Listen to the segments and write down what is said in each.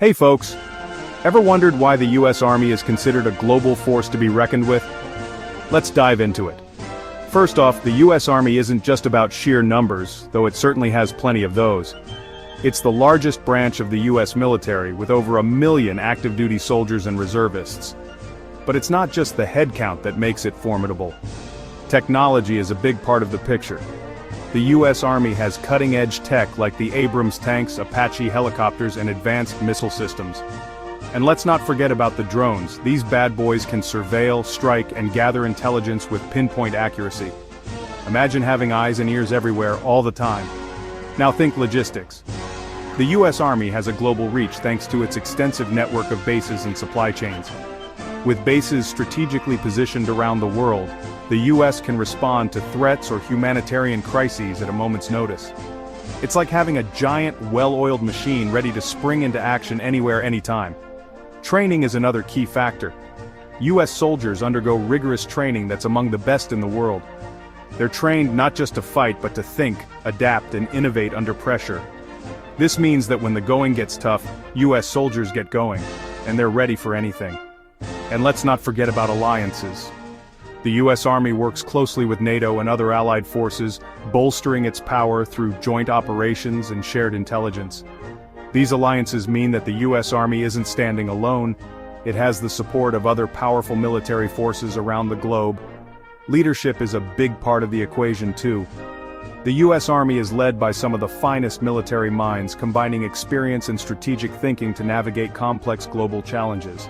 Hey folks, ever wondered why the US Army is considered a global force to be reckoned with? Let's dive into it. First off, the US Army isn't just about sheer numbers, though it certainly has plenty of those. It's the largest branch of the US military, with over 1 million active-duty soldiers and reservists. But it's not just the headcount that makes it formidable. Technology is a big part of the picture. The US Army has cutting-edge tech like the Abrams tanks, Apache helicopters, and advanced missile systems. And let's not forget about the drones. These bad boys can surveil, strike, and gather intelligence with pinpoint accuracy. Imagine having eyes and ears everywhere all the time. Now think logistics. The US Army has a global reach thanks to its extensive network of bases and supply chains. With bases strategically positioned around the world, the US can respond to threats or humanitarian crises at a moment's notice. It's like having a giant, well-oiled machine ready to spring into action anywhere, anytime. Training is another key factor. US soldiers undergo rigorous training that's among the best in the world. They're trained not just to fight but to think, adapt, and innovate under pressure. This means that when the going gets tough, US soldiers get going, and they're ready for anything. And let's not forget about alliances. The US Army works closely with NATO and other allied forces, bolstering its power through joint operations and shared intelligence. These alliances mean that the US Army isn't standing alone. It has the support of other powerful military forces around the globe. Leadership is a big part of the equation too. The US Army is led by some of the finest military minds, combining experience and strategic thinking to navigate complex global challenges.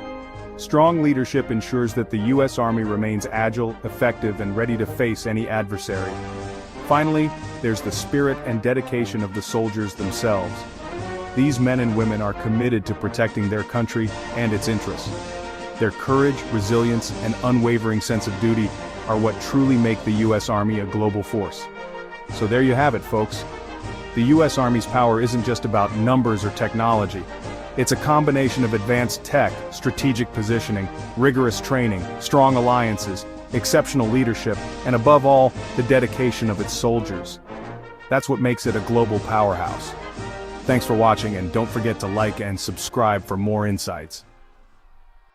Strong leadership ensures that the US Army remains agile, effective, and ready to face any adversary. Finally, there's the spirit and dedication of the soldiers themselves. These men and women are committed to protecting their country and its interests. Their courage, resilience, and unwavering sense of duty are what truly make the US Army a global force. So there you have it, folks. The US Army's power isn't just about numbers or technology. It's a combination of advanced tech, strategic positioning, rigorous training, strong alliances, exceptional leadership, and above all, the dedication of its soldiers. That's what makes it a global powerhouse. Thanks for watching, and don't forget to like and subscribe for more insights.